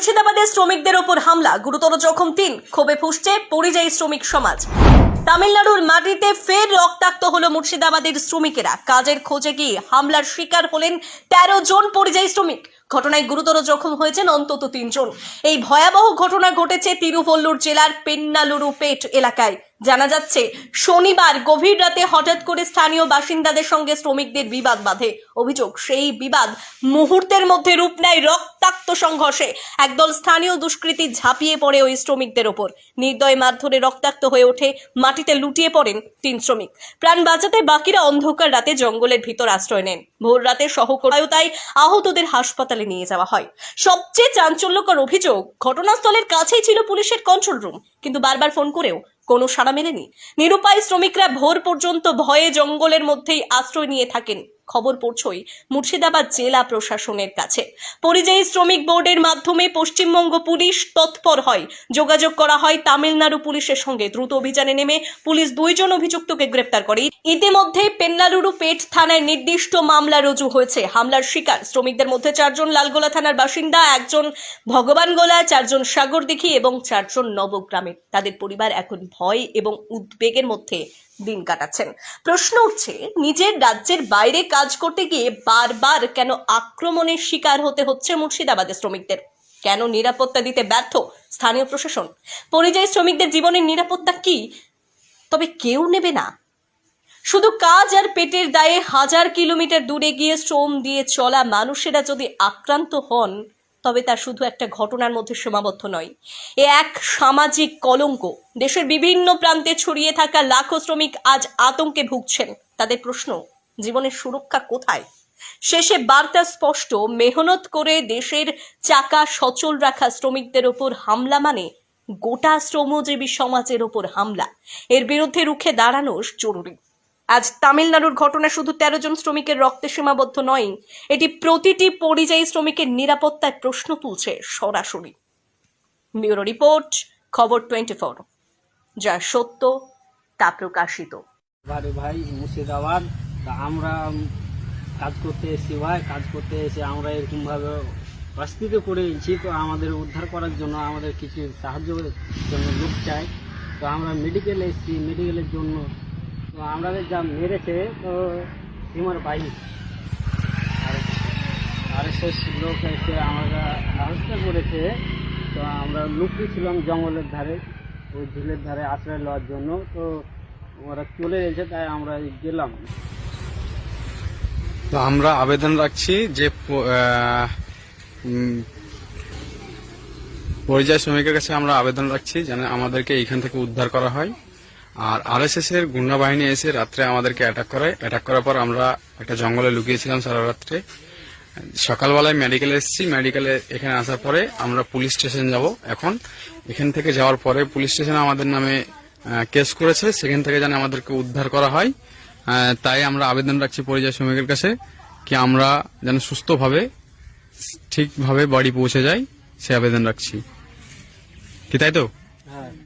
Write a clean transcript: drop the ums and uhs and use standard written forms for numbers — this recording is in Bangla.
মুর্শিদাবাদের শ্রমিকদের ওপর হামলা, গুরুতর জখম 3, ক্ষোভে ফুঁসছে পরিযায়ী শ্রমিক সমাজ। তামিলনাড়ুর মাটিতে ফের রক্তাক্ত হলো মুর্শিদাবাদের শ্রমিকেরা। কাজের খোঁজে গিয়ে হামলার শিকার হলেন 13 জন পরিযায়ী শ্রমিক। ঘটনায় গুরুতর জখম হয়েছেন অন্তত 3 জন। এই ভয়াবহ ঘটনা ঘটেছে তিরুভল্লুর জেলার পেন্নালুরুপেট এলাকায়। জানা যাচ্ছে, শনিবার গভীর রাতে হঠাৎ করে স্থানীয় বাসিন্দাদের সঙ্গে শ্রমিকদের বিবাদ বাধে। অভিযোগ, সেই বিবাদ মুহূর্তের মধ্যে রূপ নেয় রক্তাক্ত সংঘর্ষে। একদল স্থানীয় দুষ্কৃতী ঝাঁপিয়ে পড়ে ওই শ্রমিকদের ওপর। নির্দয় মারধরে রক্তাক্ত হয়ে ওঠে, মাটিতে লুটিয়ে পড়েন 3 শ্রমিক। প্রাণ বাঁচাতে বাকিরা অন্ধকার রাতে জঙ্গলের ভিতর আশ্রয় নেন। ভোর রাতে সহকর্মীতায় আহতদের হাসপাতালে নিয়ে যাওয়া হয়। সবচেয়ে চাঞ্চল্যকর অভিযোগ, ঘটনাস্থলের কাছেই ছিল পুলিশের কন্ট্রোল রুম, কিন্তু বারবার ফোন করেও কোনো সাড়া মেলেনি। নিরুপায় শ্রমিকরা ভোর পর্যন্ত ভয়ে জঙ্গলের মধ্যেই আশ্রয় নিয়ে থাকেন। খবর পৌঁছয় মুর্শিদাবাদ জেলা প্রশাসনের কাছে। পরিযায়ী শ্রমিক বোর্ডের মাধ্যমে পশ্চিমবঙ্গ পুলিশ তৎপর হয়। যোগাযোগ করা হয় তামিলনাড়ু পুলিশের সঙ্গে। দ্রুত অভিযানে নেমে পুলিশ 2 জন অভিযুক্তকে গ্রেপ্তার করে। ইতিমধ্যে পেন্নালুরুপেট থানায় নির্দিষ্ট মামলা রুজু হয়েছে। হামলার শিকার শ্রমিকদের মধ্যে 4 জন লালগোলা থানার বাসিন্দা, 1 জন ভগবানগোলা, 4 জন সাগরদিঘি এবং 4 জন নবগ্রামের। তাদের পরিবার এখন ভয় এবং উদ্বেগের মধ্যে দিন কাটাচ্ছেন। প্রশ্ন উঠছে, নিজের রাজ্যের বাইরে কাজ করতে গিয়ে বারবার কেন আক্রমণের শিকার হতে হচ্ছে মুর্শিদাবাদের শ্রমিকদের? কেন নিরাপত্তা দিতে ব্যর্থ স্থানীয় প্রশাসন? পরিযায়ী শ্রমিকদের জীবনের নিরাপত্তা কি তবে কেউ নেবে না? শুধু কাজ আর পেটের দায়ে 1000 কিলোমিটার দূরে গিয়ে শ্রম দিয়ে চলা মানুষেরা যদি আক্রান্ত হন, তবে তা শুধু একটা ঘটনার মধ্যে সীমাবদ্ধ নয়। এ এক সামাজিক কলঙ্ক। দেশের বিভিন্ন প্রান্তে ছড়িয়ে থাকা লাখো শ্রমিক আজ আতঙ্কে ভুগছেন। তাদের প্রশ্ন, জীবনের সুরক্ষা কোথায়? শেষে বার্তা স্পষ্ট, মেহনত করে দেশের চাকা সচল রাখা শ্রমিকদের ওপর হামলা মানে গোটা শ্রমজীবী সমাজের ওপর হামলা। এর বিরুদ্ধে রুখে দাঁড়ানো জরুরি। আজ তামিলনাড়ুর ঘটনা শুধু 13 জন শ্রমিকের রক্তে সীমাবদ্ধ নয়, এটি প্রতিটি পরিযায়ী শ্রমিকের নিরাপত্তায় প্রশ্ন তুলছে সরাসরি। ব্যুরো রিপোর্ট, খবর 24, যা সত্য তা প্রকাশিত। ভাই মুর্শিদাবাদ, আমরা কাজ করতে এসেছি ভাই, কাজ করতে এসে আমরা এরকমভাবে পরিস্থিতিতে পড়েছি। তো আমাদের উদ্ধার করার জন্য আমাদের কিছু সাহায্যের জন্য লোক চাই। তো আমরা মেডিকেলে এসেছি, মেডিকেলের জন্য। তো আমাদের যা মেরেছে, তো সীমার বাইরে আর শেষ লোক এসে আমরা ব্যবস্থা করেছে। তো আমরা লুকিয়ে ছিলাম জঙ্গলের ধারে, ওই ঝিলের ধারে আশ্রয় নেওয়ার জন্য। তো ওরা চলে এসে, তাই আমরা গেলাম। তো আমরা আবেদন রাখছি যে পরিযায়ী শ্রমিকের কাছে আমরা আবেদন রাখছি যেন আমাদেরকে এইখান থেকে উদ্ধার করা হয়। আর আরএসএস এর গুন্ডা বাহিনী এসে রাত্রে আমাদেরকে অ্যাটাক করে। অ্যাটাক করার পর আমরা একটা জঙ্গলে লুকিয়েছিলাম সারা রাত্রে। সকালবেলায় মেডিকেলে এসেছি। মেডিকেলে এখানে আসার পরে আমরা পুলিশ স্টেশন যাব। এখন এখান থেকে যাওয়ার পরে পুলিশ স্টেশনে আমাদের নামে কেস করেছে, সেখান থেকে যেন আমাদেরকে উদ্ধার করা হয়। তাই আমরা আবেদন রাখছি পরিযায়ী শ্রমিকের কাছে কি আমরা যেন সুস্থভাবে ঠিকভাবে বাড়ি পৌঁছে যাই, সে আবেদন রাখছি। কি তাই তো?